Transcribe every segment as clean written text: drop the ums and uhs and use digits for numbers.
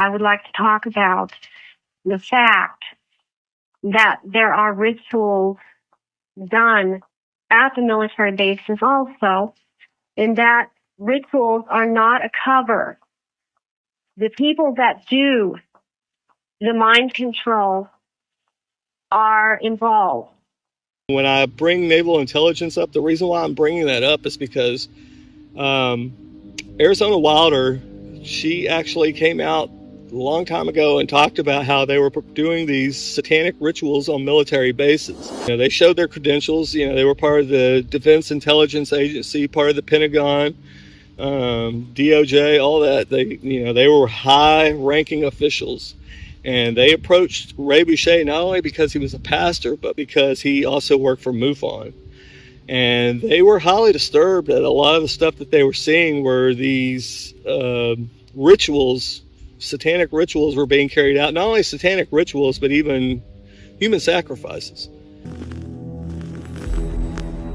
I would like to talk about the fact that there are rituals done at the military bases also, and that rituals are not a cover. The people that do the mind control are involved. When I bring naval intelligence up, the reason why I'm bringing that up is because Arizona Wilder, she actually came out a long time ago and talked about how they were doing these satanic rituals on military bases. They showed their credentials. They were part of the Defense Intelligence Agency, part of the Pentagon, DOJ, all that. They were high-ranking officials, and they approached Ray Boeche not only because he was a pastor, but because he also worked for MUFON. And they were highly disturbed that a lot of the stuff that they were seeing were these rituals, satanic rituals were being carried out. Not only satanic rituals, but even human sacrifices.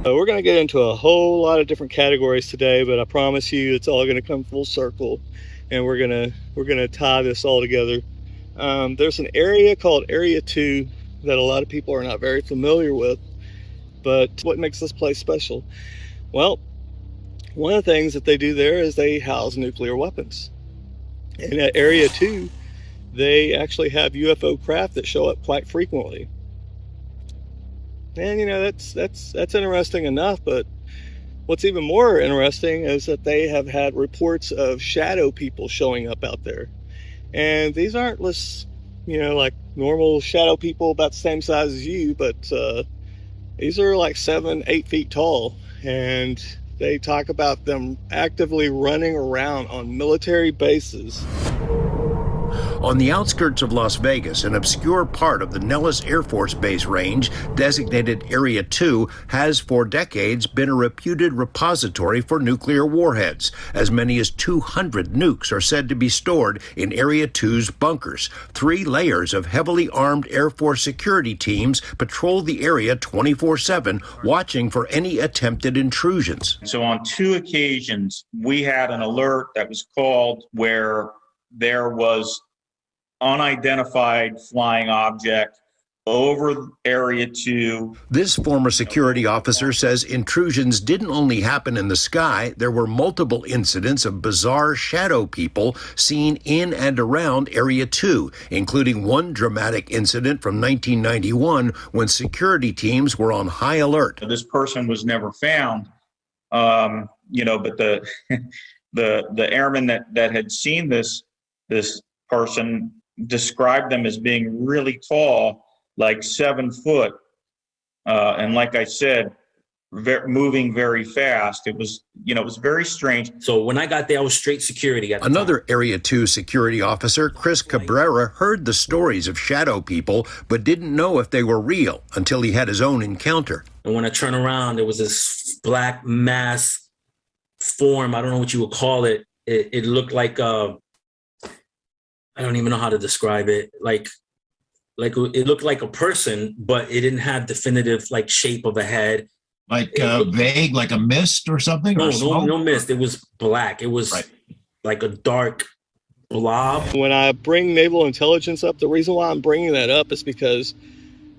We're going to get into a whole lot of different categories today, but I promise you it's all going to come full circle, and we're going to tie this all together. There's an area called Area 2 that a lot of people are not very familiar with. But what makes this place special? Well, one of the things that they do there is they house nuclear weapons. And at Area 2, they actually have UFO craft that show up quite frequently. And that's interesting enough, but what's even more interesting is that they have had reports of shadow people showing up out there. And these aren't just, like normal shadow people about the same size as you, but these are like 7-8 feet tall, and they talk about them actively running around on military bases. On the outskirts of Las Vegas, an obscure part of the Nellis Air Force Base range, designated Area 2, has for decades been a reputed repository for nuclear warheads. As many as 200 nukes are said to be stored in Area 2's bunkers. 3 layers of heavily armed Air Force security teams patrol the area 24/7, watching for any attempted intrusions. So on 2 occasions, we had an alert that was called where there was unidentified flying object over Area 2. This former security officer says intrusions didn't only happen in the sky. There were multiple incidents of bizarre shadow people seen in and around Area 2, including one dramatic incident from 1991 when security teams were on high alert. This person was never found, but the the airman that had seen this person described them as being really tall, like 7 foot, and like I said, moving very fast. It was very strange. So when I got there, I was straight security at the Another time. Area 2 security officer, Chris Cabrera, heard the stories of shadow people, but didn't know if they were real until he had his own encounter. And when I turned around, there was this black mass form. I don't know what you would call it. It looked like I don't even know how to describe it. Like it looked like a person, but it didn't have definitive shape of a head. Like vague, like a mist or something? No mist. It was black. It was like a dark blob. When I bring naval intelligence up, the reason why I'm bringing that up is because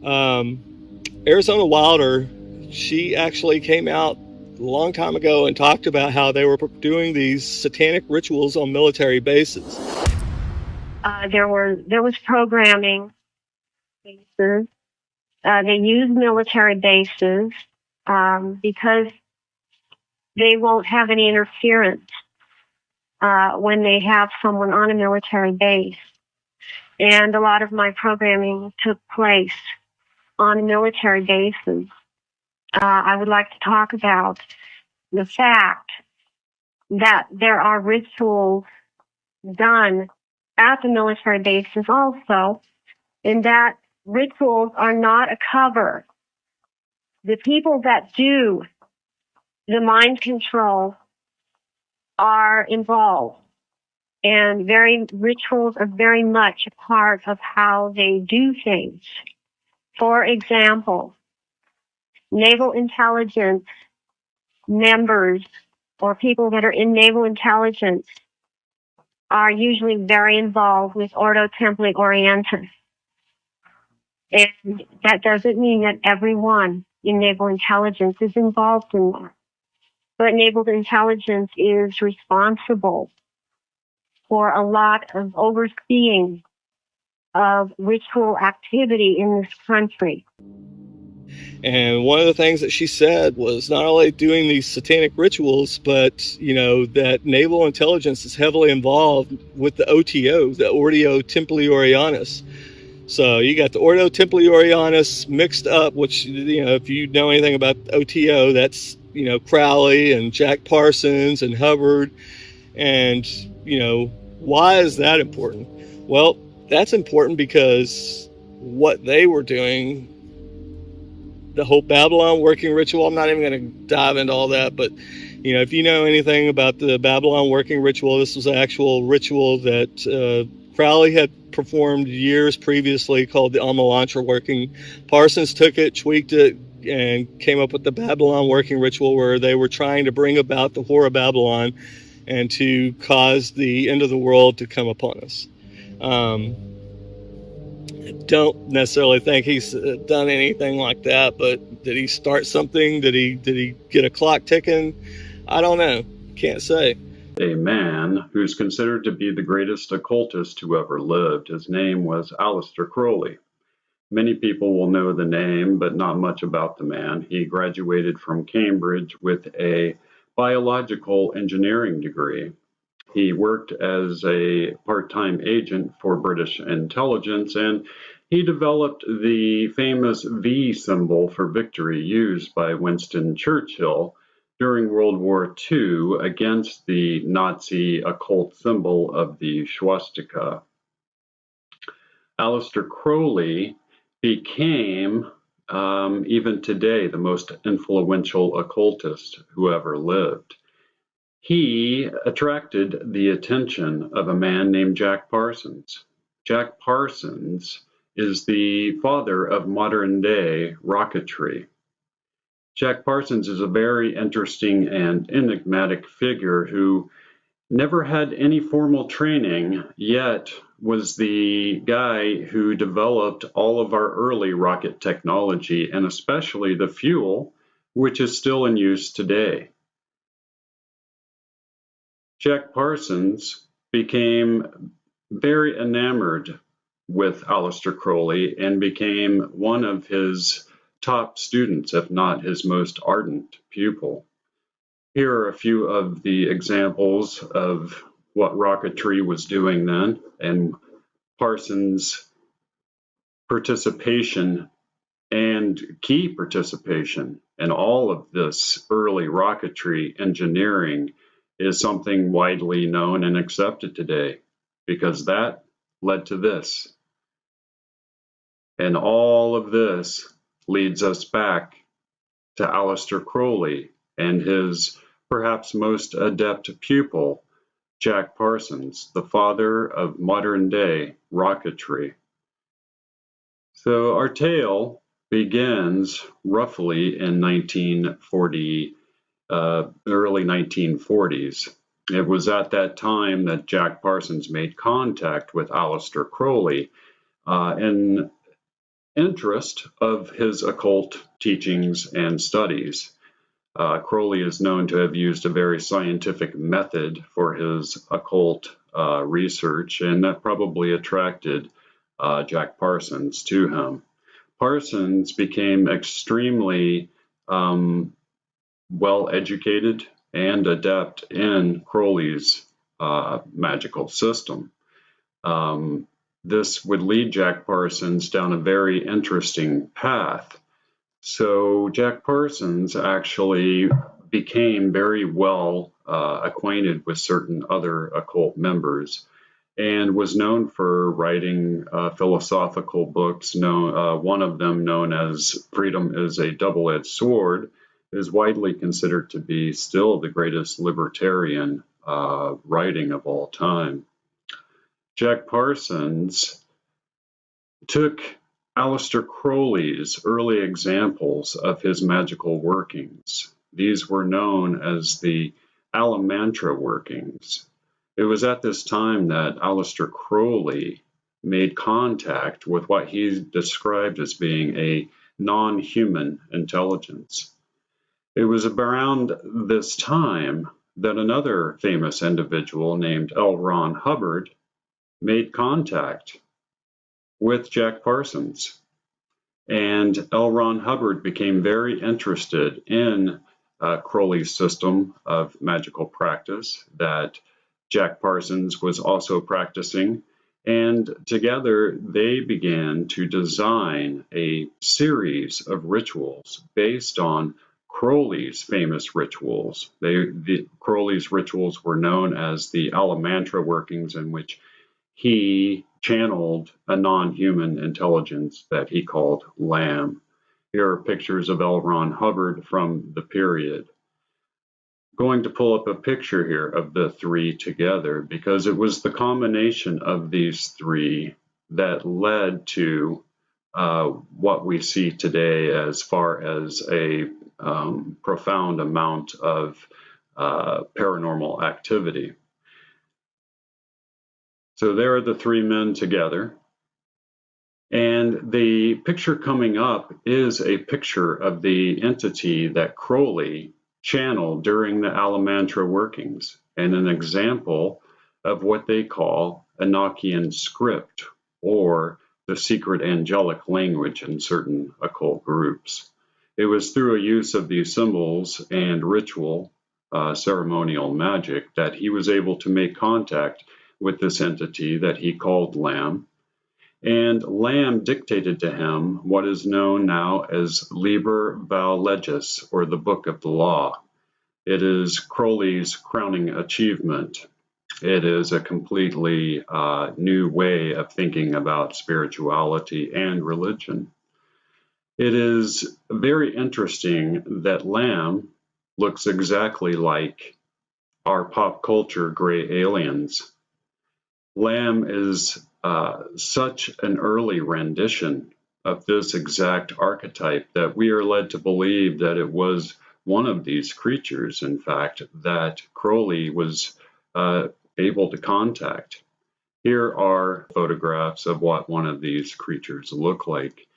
Arizona Wilder, she actually came out a long time ago and talked about how they were doing these satanic rituals on military bases. There was programming bases. They use military bases because they won't have any interference when they have someone on a military base. And a lot of my programming took place on military bases. I would like to talk about the fact that there are rituals done at the military bases also, and that rituals are not a cover. The people that do the mind control are involved, and rituals are very much a part of how they do things. For example, naval intelligence members or people that are in naval intelligence are usually very involved with Ordo Templi Orientis. And that doesn't mean that everyone in naval intelligence is involved in that. But naval intelligence is responsible for a lot of overseeing of ritual activity in this country. And one of the things that she said was not only doing these satanic rituals, but, you know, that naval intelligence is heavily involved with the OTO, the Ordo Templi Orientis. So you got the Ordo Templi Orientis mixed up, which, you know, if you know anything about OTO, that's, you know, Crowley and Jack Parsons and Hubbard. And, you know, why is that important? Well, that's important because what they were doing, the whole Babylon working ritual, I'm not even going to dive into all that, but, you know, if you know anything about the Babylon working ritual, this was an actual ritual that Crowley had performed years previously called the Amalantra working. Parsons took it, tweaked it, and came up with the Babylon working ritual, where they were trying to bring about the Whore of Babylon and to cause the end of the world to come upon us. Don't necessarily think he's done anything like that, but did he start something? Did he get a clock ticking? I don't know. Can't say. A man who's considered to be the greatest occultist who ever lived. His name was Aleister Crowley. Many people will know the name, but not much about the man. He graduated from Cambridge with a biological engineering degree. He worked as a part-time agent for British intelligence, and he developed the famous V symbol for victory used by Winston Churchill during World War II against the Nazi occult symbol of the swastika. Aleister Crowley became, even today, the most influential occultist who ever lived. He attracted the attention of a man named Jack Parsons. Jack Parsons is the father of modern day rocketry. Jack Parsons is a very interesting and enigmatic figure who never had any formal training, yet was the guy who developed all of our early rocket technology, and especially the fuel, which is still in use today. Jack Parsons became very enamored with Aleister Crowley and became one of his top students, if not his most ardent pupil. Here are a few of the examples of what rocketry was doing then, and Parsons' participation and key participation in all of this early rocketry engineering is something widely known and accepted today, because that led to this. And all of this leads us back to Aleister Crowley and his perhaps most adept pupil, Jack Parsons, the father of modern day rocketry. So our tale begins roughly in 1940, early 1940s. It was at that time that Jack Parsons made contact with Aleister Crowley in interest of his occult teachings and studies. Crowley is known to have used a very scientific method for his occult research, and that probably attracted Jack Parsons to him. Parsons became extremely well educated and adept in Crowley's magical system. This would lead Jack Parsons down a very interesting path. So Jack Parsons actually became very well acquainted with certain other occult members and was known for writing philosophical books. One of them, known as Freedom is a Double-Edged Sword, is widely considered to be still the greatest libertarian writing of all time. Jack Parsons took Aleister Crowley's early examples of his magical workings. These were known as the Alamantra workings. It was at this time that Aleister Crowley made contact with what he described as being a non-human intelligence. It was around this time that another famous individual named L. Ron Hubbard made contact with Jack Parsons. And L. Ron Hubbard became very interested in Crowley's system of magical practice that Jack Parsons was also practicing. And together they began to design a series of rituals based on Crowley's famous rituals. Crowley's rituals were known as the Alamantra workings, in which he channeled a non-human intelligence that he called Lamb. Here are pictures of L. Ron Hubbard from the period. Going to pull up a picture here of the three together, because it was the combination of these three that led to what we see today as far as a profound amount of paranormal activity. So there are the three men together. And the picture coming up is a picture of the entity that Crowley channeled during the Alamantra workings, and an example of what they call Enochian script, or the secret angelic language in certain occult groups. It was through a use of these symbols and ritual, ceremonial magic, that he was able to make contact with this entity that he called Lamb. And Lamb dictated to him what is known now as Liber Val Legis, or the Book of the Law. It is Crowley's crowning achievement. It is a completely new way of thinking about spirituality and religion. It is very interesting that Lamb looks exactly like our pop culture gray aliens. Lamb is such an early rendition of this exact archetype that we are led to believe that it was one of these creatures, in fact, that Crowley was able to contact. Here are photographs of what one of these creatures look like.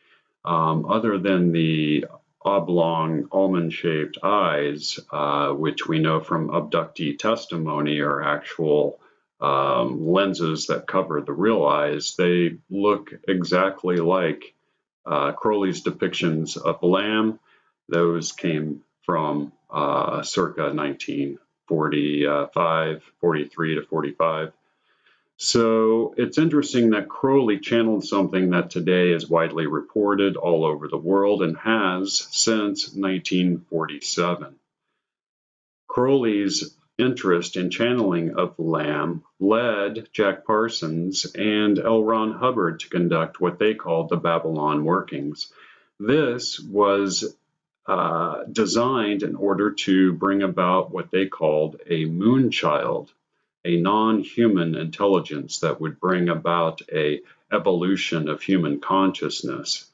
Other than the oblong almond-shaped eyes, which we know from abductee testimony are actual lenses that cover the real eyes, they look exactly like Crowley's depictions of Lamb. Those came from circa 1945, 43 to 45. So it's interesting that Crowley channeled something that today is widely reported all over the world and has since 1947. Crowley's interest in channeling of Lamb led Jack Parsons and L. Ron Hubbard to conduct what they called the Babylon workings. This was designed in order to bring about what they called a moonchild, a non-human intelligence that would bring about an evolution of human consciousness.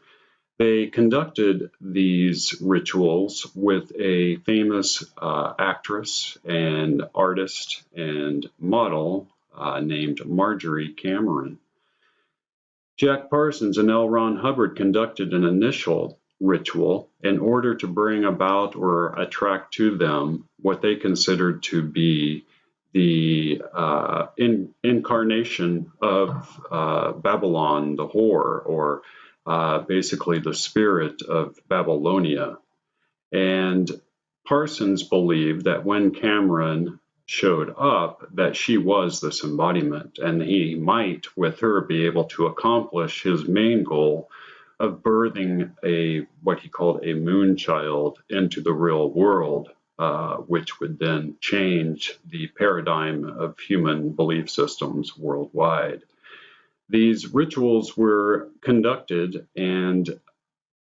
They conducted these rituals with a famous actress and artist and model named Marjorie Cameron. Jack Parsons and L. Ron Hubbard conducted an initial ritual in order to bring about or attract to them what they considered to be the incarnation of Babylon, the whore, or basically the spirit of Babylonia. And Parsons believed that when Cameron showed up, that she was this embodiment, and he might, with her, be able to accomplish his main goal of birthing what he called a moonchild into the real world, which would then change the paradigm of human belief systems worldwide. These rituals were conducted, and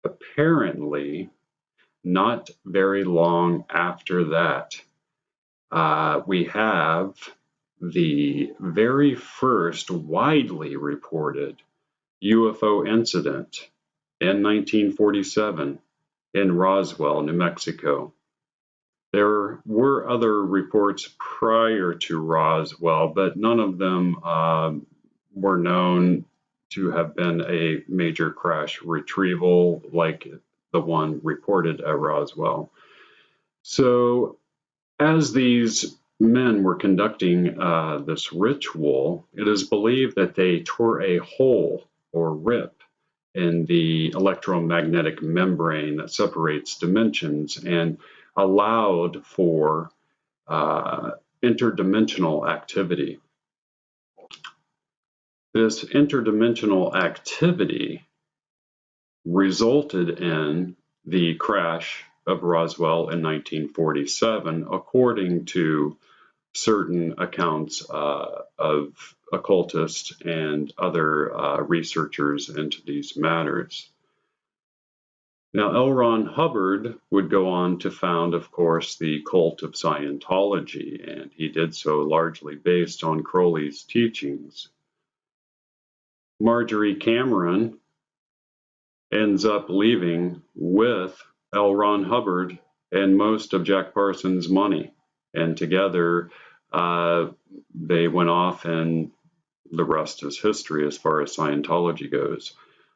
apparently not very long after that, we have the very first widely reported UFO incident in 1947 in Roswell, New Mexico. There were other reports prior to Roswell, but none of them were known to have been a major crash retrieval like the one reported at Roswell. So as these men were conducting this ritual, it is believed that they tore a hole or rip in the electromagnetic membrane that separates dimensions and allowed for interdimensional activity. This interdimensional activity resulted in the crash of Roswell in 1947, according to certain accounts of occultists and other researchers into these matters. Now, L. Ron Hubbard would go on to found, of course, the cult of Scientology, and he did so largely based on Crowley's teachings. Marjorie Cameron ends up leaving with L. Ron Hubbard and most of Jack Parsons' money, and together they went off, and the rest is history as far as Scientology goes.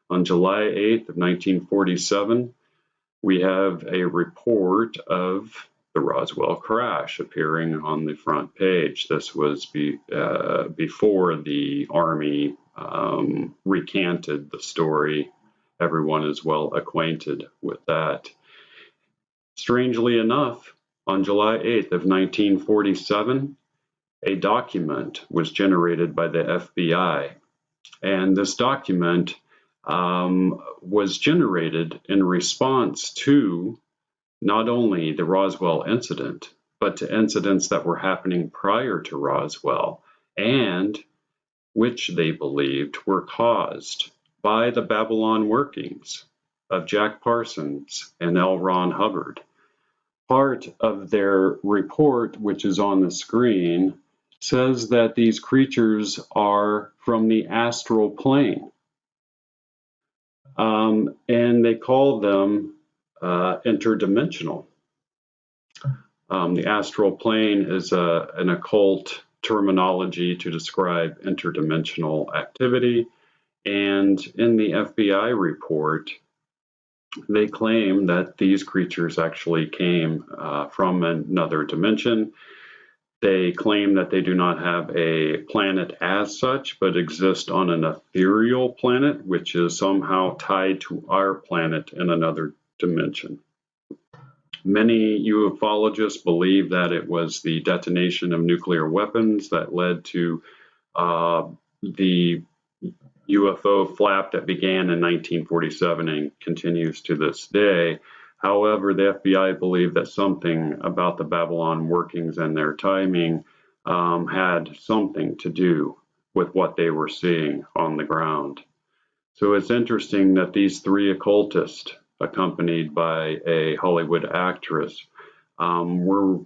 On July 8th of 1947, we have a report of the Roswell crash appearing on the front page. This was before the Army recanted the story. Everyone is well acquainted with that. Strangely enough, on July 8th of 1947, a document was generated by the FBI, and this document was generated in response to not only the Roswell incident, but to incidents that were happening prior to Roswell, and which they believed were caused by the Babylon workings of Jack Parsons and L. Ron Hubbard. Part of their report, which is on the screen, says that these creatures are from the astral plane. And they call them interdimensional. The astral plane is an occult terminology to describe interdimensional activity. And in the FBI report, they claim that these creatures actually came from another dimension. They claim that they do not have a planet as such, but exist on an ethereal planet, which is somehow tied to our planet in another dimension. Many ufologists believe that it was the detonation of nuclear weapons that led to the UFO flap that began in 1947 and continues to this day. However, the FBI believed that something about the Babylon workings and their timing had something to do with what they were seeing on the ground. So it's interesting that these three occultists, accompanied by a Hollywood actress, were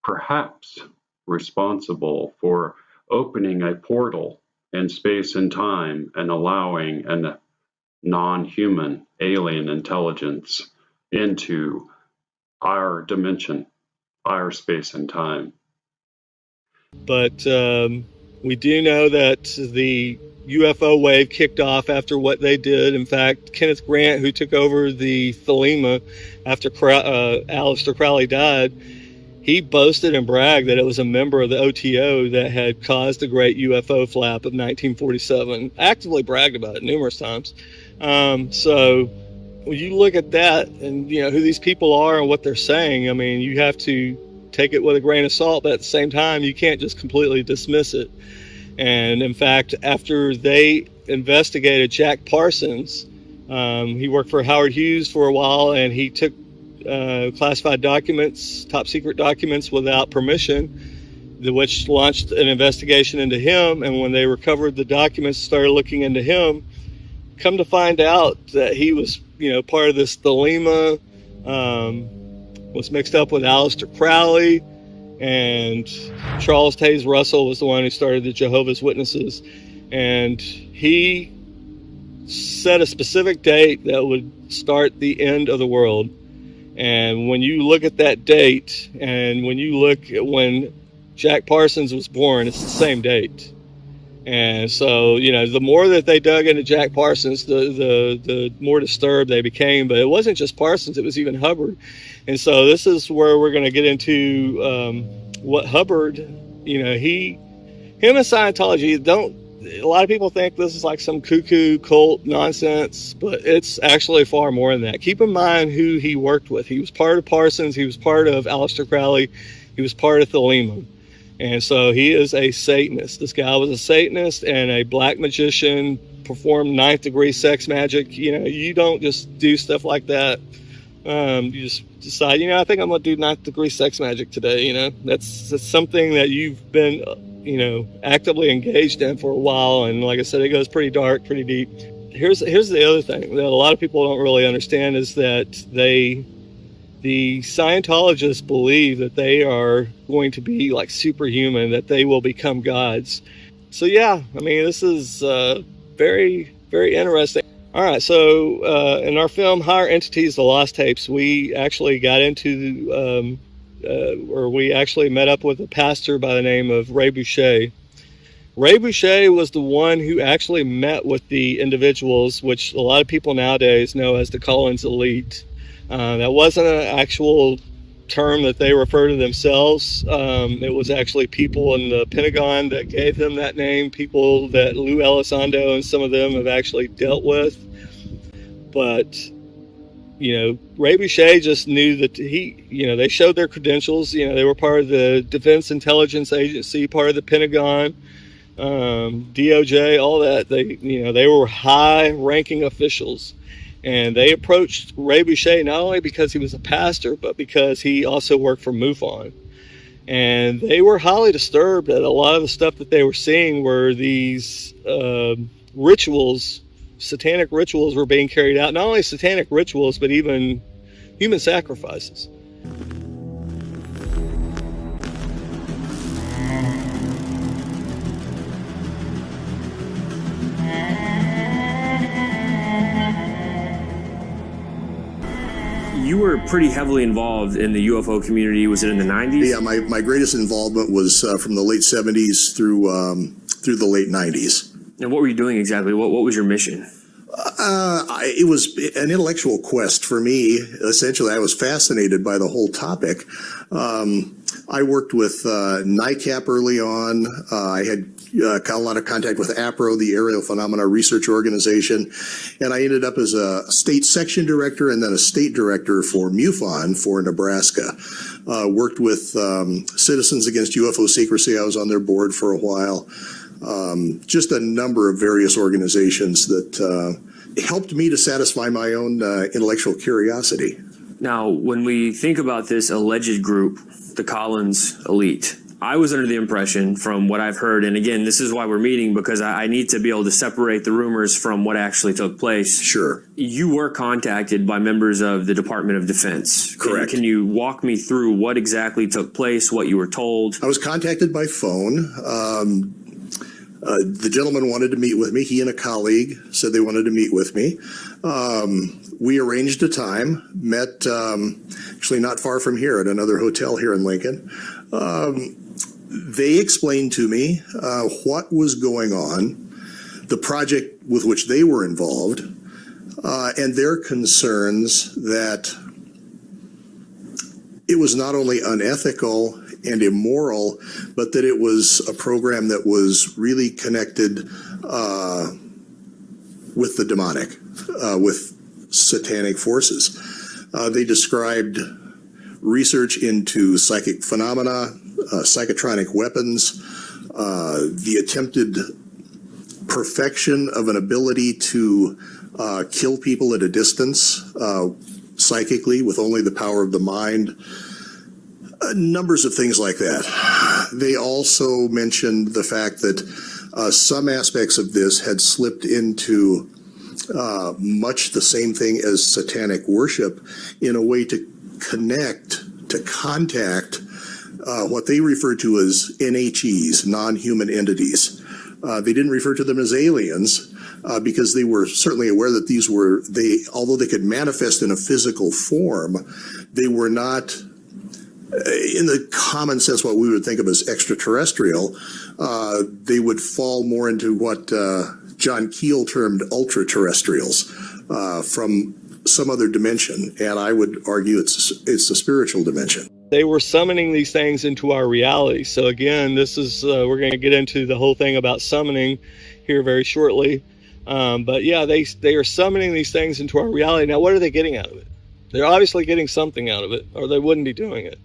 perhaps responsible for opening a portal in space and time and allowing a non-human alien intelligence into our dimension, our space and time. But we do know that the UFO wave kicked off after what they did. In fact, Kenneth Grant, who took over the Thelema after Aleister Crowley died, he boasted and bragged that it was a member of the OTO that had caused the great UFO flap of 1947. Actively bragged about it numerous times. So when you look at that and you know who these people are and what they're saying, I mean, you have to take it with a grain of salt, but at the same time, you can't just completely dismiss it. And in fact, after they investigated Jack Parsons, he worked for Howard Hughes for a while, and he took classified documents, top secret documents without permission, which launched an investigation into him. And when they recovered the documents, started looking into him, come to find out that he was, part of this Thelema, was mixed up with Aleister Crowley, and Charles Taze Russell was the one who started the Jehovah's Witnesses. And he set a specific date that would start the end of the world. And when you look at that date, and when you look at when Jack Parsons was born, it's the same date. And so, you know, the more that they dug into Jack Parsons, the more disturbed they became. But it wasn't just Parsons, it was even Hubbard. And so this is where we're going to get into what Hubbard, you know, him and Scientology a lot of people think this is like some cuckoo cult nonsense, but it's actually far more than that. Keep in mind who he worked with. He was part of Parsons, he was part of Aleister Crowley, he was part of Thelema. And so he is a Satanist. This guy was a Satanist and a black magician, performed 9th degree sex magic. You know, you don't just do stuff like that. You just decide, you know, I think I'm going to do 9th degree sex magic today. You know, that's something that you've been, you know, actively engaged in for a while. And like I said, it goes pretty dark, pretty deep. Here's the other thing that a lot of people don't really understand is that the Scientologists believe that they are going to be like superhuman, that they will become gods. So yeah, I mean, this is very, very interesting. All right, so in our film Higher Entities, The Lost Tapes, we actually got into, or we actually met up with a pastor by the name of Ray Boeche. Ray Boeche was the one who actually met with the individuals, which a lot of people nowadays know as the Collins Elite. That wasn't an actual term that they refer to themselves. It was actually people in the Pentagon that gave them that name, people that Lou Elizondo and some of them have actually dealt with. But, you know, Ray Boeche just knew that they showed their credentials. You know, they were part of the Defense Intelligence Agency, part of the Pentagon, DOJ, all that. They were high-ranking officials. And they approached Ray Boeche not only because he was a pastor, but because he also worked for MUFON. And they were highly disturbed that a lot of the stuff that they were seeing were these rituals, satanic rituals were being carried out. Not only satanic rituals, but even human sacrifices. You were pretty heavily involved in the UFO community. Was it in the 90s? Yeah, my greatest involvement was from the late 70s through the late 90s. And what were you doing exactly? What was your mission? It was an intellectual quest for me. Essentially, I was fascinated by the whole topic. I worked with NICAP early on. I had got a lot of contact with APRO, the Aerial Phenomena Research Organization, and I ended up as a state section director and then a state director for MUFON for Nebraska. Worked with Citizens Against UFO Secrecy. I was on their board for a while. Just a number of various organizations that helped me to satisfy my own intellectual curiosity. Now, when we think about this alleged group, the Collins Elite, I was under the impression from what I've heard, and again, this is why we're meeting, because I need to be able to separate the rumors from what actually took place. Sure. You were contacted by members of the Department of Defense. Correct. Can you walk me through what exactly took place, what you were told? I was contacted by phone. The gentleman wanted to meet with me. He and a colleague said they wanted to meet with me. We arranged a time, met actually not far from here at another hotel here in Lincoln. They explained to me what was going on, the project with which they were involved, and their concerns that it was not only unethical and immoral, but that it was a program that was really connected with the demonic, with satanic forces. They described research into psychic phenomena, psychotronic weapons, the attempted perfection of an ability to kill people at a distance psychically with only the power of the mind. Numbers of things like that. They also mentioned the fact that some aspects of this had slipped into much the same thing as satanic worship in a way to contact what they referred to as NHEs, non-human entities. They didn't refer to them as aliens, because they were certainly aware that these were, although they could manifest in a physical form, they were not, in the common sense, what we would think of as extraterrestrial. They would fall more into what John Keel termed ultra-terrestrials, from some other dimension, and I would argue it's a spiritual dimension. They were summoning these things into our reality. So again, this is we're going to get into the whole thing about summoning here very shortly. But yeah, they are summoning these things into our reality. Now, what are they getting out of it? They're obviously getting something out of it, or they wouldn't be doing it.